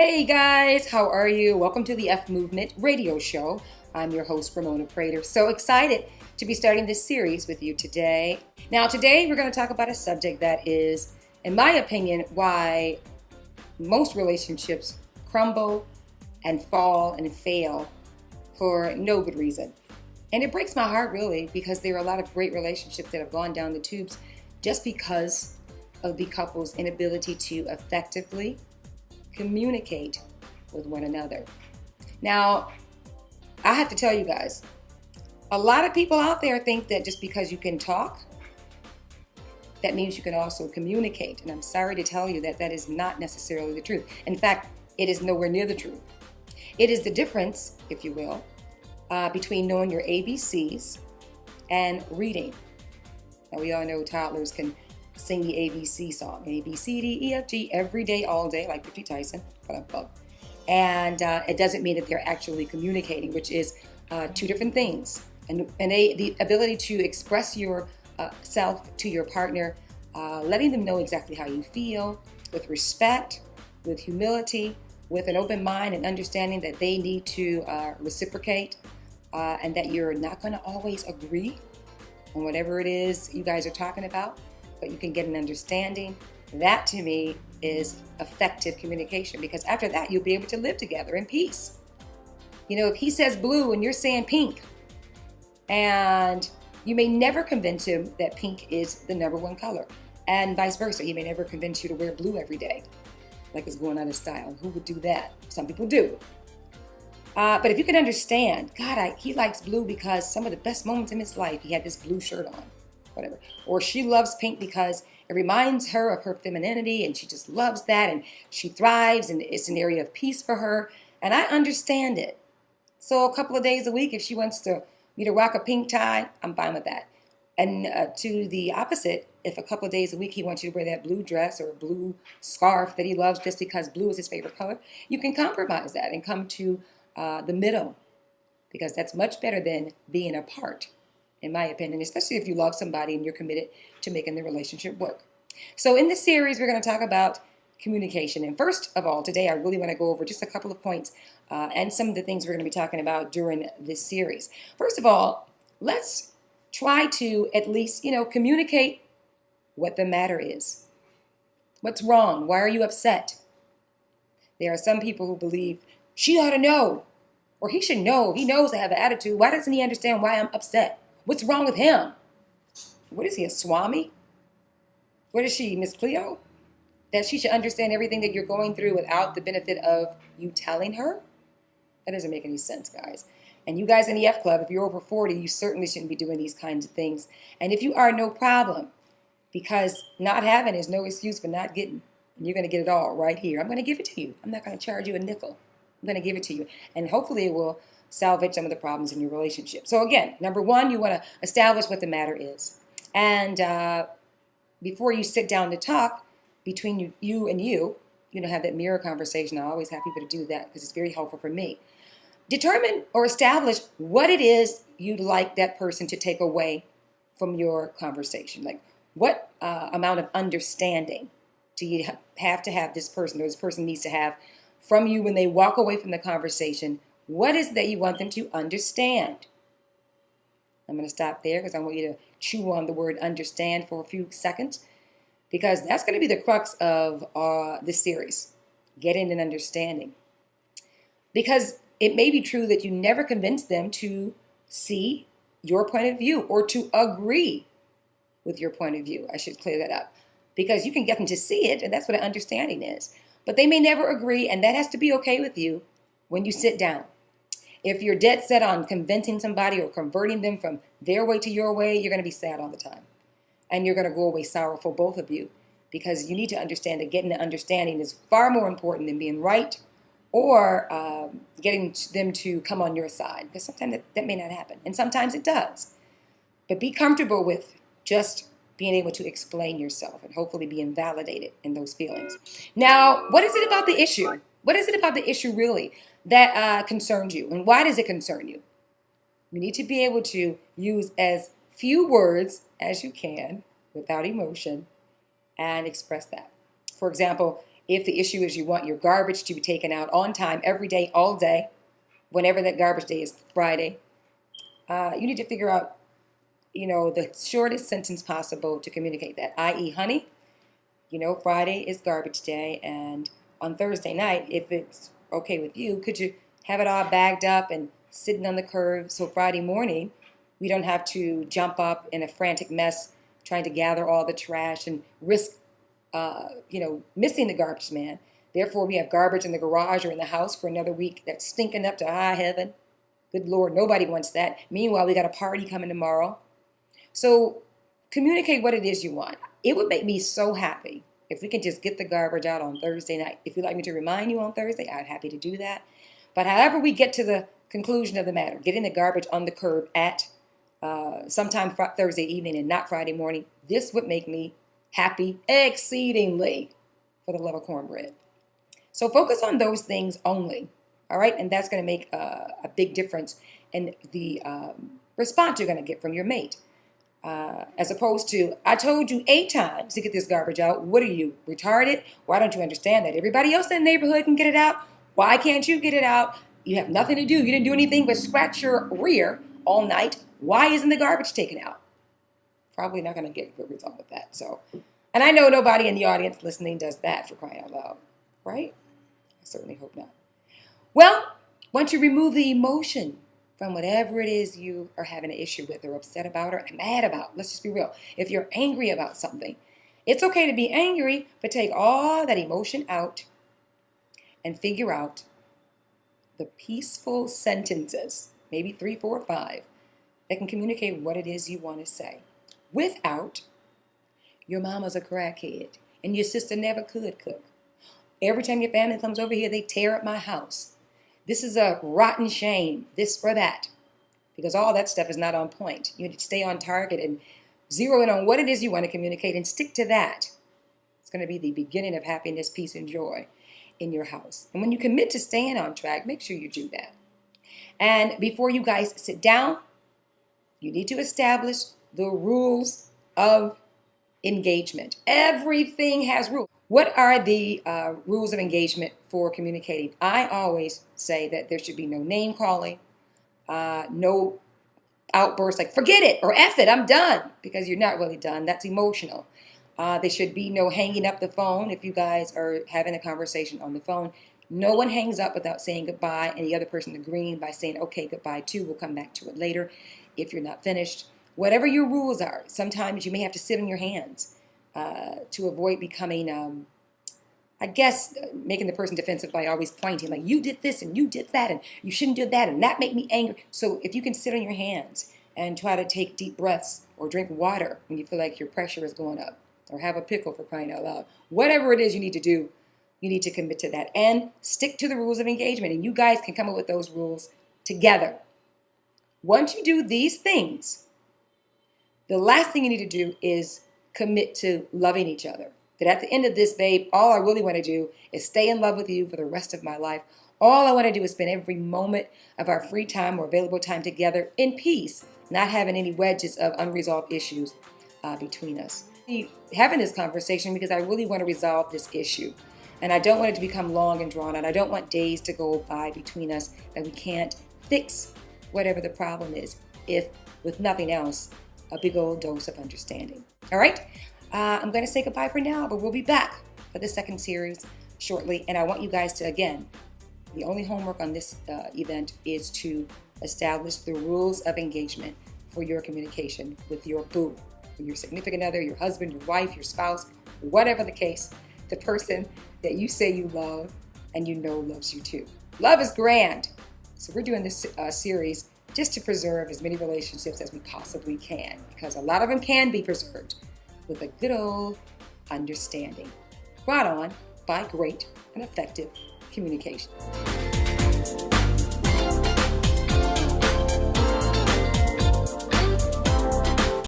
Hey guys, how are you? Welcome to the F Movement radio show. I'm your host, Ramona Prater. So excited to be starting this series with you today. Now, today we're going to talk about a subject that is, in my opinion, why most relationships crumble and fall and fail for no good reason. And it breaks my heart, really, because there are a lot of great relationships that have gone down the tubes just because of the couple's inability to effectively communicate with one another. Now, I have to tell you guys, a lot of people out there think that just because you can talk, that means you can also communicate. And I'm sorry to tell you that that is not necessarily the truth. In fact, it is nowhere near the truth. It is the difference, if you will, between knowing your ABCs and reading. Now, we all know toddlers can sing the ABC song, A, B, C, D, E, F, G, every day, all day, like Richie Tyson. And it doesn't mean that they're actually communicating, which is two different things. And the ability to express your self to your partner, letting them know exactly how you feel, with respect, with humility, with an open mind and understanding that they need to reciprocate, and that you're not going to always agree on whatever it is you guys are talking about, but you can get an understanding. That to me is effective communication, because after that you'll be able to live together in peace. You know, if he says blue and you're saying pink, and you may never convince him that pink is the number one color, and vice versa. He may never convince you to wear blue every day, like it's going out of style. Who would do that? Some people do. But if you can understand, God, he likes blue because some of the best moments in his life, he had this blue shirt on, whatever. Or she loves pink because it reminds her of her femininity and she just loves that and she thrives and it's an area of peace for her. And I understand it. So a couple of days a week, if she wants me to rock a pink tie, I'm fine with that. And to the opposite, if a couple of days a week he wants you to wear that blue dress or blue scarf that he loves just because blue is his favorite color, you can compromise that and come to the middle, because that's much better than being apart, in my opinion, especially if you love somebody and you're committed to making the relationship work. So in this series, we're going to talk about communication. And first of all, today I really want to go over just a couple of points and some of the things we're going to be talking about during this series. First of all, let's try to at least, communicate what the matter is. What's wrong? Why are you upset? There are some people who believe she ought to know, or he should know. He knows I have an attitude. Why doesn't he understand why I'm upset? What's wrong with him? What is he, a swami? What is she, Miss Cleo? That she should understand everything that you're going through without the benefit of you telling her? That doesn't make any sense, guys. And you guys in the F Club, if you're over 40, you certainly shouldn't be doing these kinds of things. And if you are, no problem, because not having is no excuse for not getting. And you're going to get it all right here. I'm going to give it to you. I'm not going to charge you a nickel. I'm going to give it to you. And hopefully it will salvage some of the problems in your relationship. So again, number one, you want to establish what the matter is. And before you sit down to talk, between you and you, have that mirror conversation. I always have people to do that because it's very helpful for me. Determine or establish what it is you'd like that person to take away from your conversation. Like, what amount of understanding do you have to have this person, or this person needs to have from you when they walk away from the conversation? What is it that you want them to understand? I'm going to stop there because I want you to chew on the word understand for a few seconds, because that's going to be the crux of this series, getting an understanding. Because it may be true that you never convince them to see your point of view or to agree with your point of view. I should clear that up, because you can get them to see it, and that's what an understanding is. But they may never agree, and that has to be okay with you when you sit down. If you're dead set on convincing somebody or converting them from their way to your way, you're going to be sad all the time. And you're going to go away sorrowful, both of you, because you need to understand that getting an understanding is far more important than being right or getting them to come on your side, because sometimes that may not happen, and sometimes it does. But be comfortable with just being able to explain yourself and hopefully being validated in those feelings. Now, what is it about the issue? What is it about the issue really that concerns you? And why does it concern you? You need to be able to use as few words as you can without emotion and express that. For example, If the issue is you want your garbage to be taken out on time, every day, all day, whenever that garbage day is, Friday, you need to figure out, the shortest sentence possible to communicate that, i.e., honey, Friday is garbage day, and on Thursday night, if it's okay with you, could you have it all bagged up and sitting on the curb so Friday morning we don't have to jump up in a frantic mess trying to gather all the trash and risk, missing the garbage man. Therefore, we have garbage in the garage or in the house for another week that's stinking up to high heaven. Good Lord, nobody wants that. Meanwhile, we got a party coming tomorrow. So communicate what it is you want. It would make me so happy if we can just get the garbage out on Thursday night. If you'd like me to remind you on Thursday, I'm happy to do that. But however we get to the conclusion of the matter, getting the garbage on the curb at sometime Thursday evening and not Friday morning, this would make me happy exceedingly, for the love of cornbread. So focus on those things only, all right? And that's going to make a big difference in the response you're going to get from your mate. As opposed to, I told you 8 times to get this garbage out. What are you, retarded? Why don't you understand that everybody else in the neighborhood can get it out? Why can't you get it out? You have nothing to do. You didn't do anything but scratch your rear all night. Why isn't the garbage taken out? Probably not going to get a good result with that. So, and I know nobody in the audience listening does that, for crying out loud, right? I certainly hope not. Well, once you remove the emotion from whatever it is you are having an issue with or upset about or mad about, let's just be real. If you're angry about something, it's okay to be angry, but take all that emotion out and figure out the peaceful sentences, maybe 3, 4, 5, that can communicate what it is you want to say without your mama's a crackhead and your sister never could cook. Every time your family comes over here, they tear up my house. This is a rotten shame, this or that, because all that stuff is not on point. You need to stay on target and zero in on what it is you want to communicate and stick to that. It's going to be the beginning of happiness, peace, and joy in your house. And when you commit to staying on track, make sure you do that. And before you guys sit down, you need to establish the rules of engagement. Everything has rules. What are the rules of engagement for communicating? I always say that there should be no name calling, no outbursts like, forget it, or F it, I'm done, because you're not really done. That's emotional. There should be no hanging up the phone if you guys are having a conversation on the phone. No one hangs up without saying goodbye and the other person agreeing by saying, okay, goodbye too, we'll come back to it later if you're not finished. Whatever your rules are, sometimes you may have to sit on your hands to avoid becoming, making the person defensive by always pointing, like, you did this and you did that and you shouldn't do that and that made me angry. So if you can sit on your hands and try to take deep breaths or drink water when you feel like your pressure is going up, or have a pickle, for crying out loud, whatever it is you need to do, you need to commit to that and stick to the rules of engagement. And you guys can come up with those rules together. Once you do these things, the last thing you need to do is commit to loving each other. That at the end of this, babe, all I really want to do is stay in love with you for the rest of my life. All I want to do is spend every moment of our free time or available time together in peace, not having any wedges of unresolved issues between us. Having this conversation because I really want to resolve this issue. And I don't want it to become long and drawn out. I don't want days to go by between us that we can't fix whatever the problem is, if, with nothing else, a big old dose of understanding. All right? I'm going to say goodbye for now, but we'll be back for the second series shortly. And I want you guys to, again, the only homework on this event is to establish the rules of engagement for your communication with your boo, your significant other, your husband, your wife, your spouse, whatever the case, the person that you say you love and you know loves you too. Love is grand. So we're doing this series just to preserve as many relationships as we possibly can, because a lot of them can be preserved with a good old understanding brought on by great and effective communication.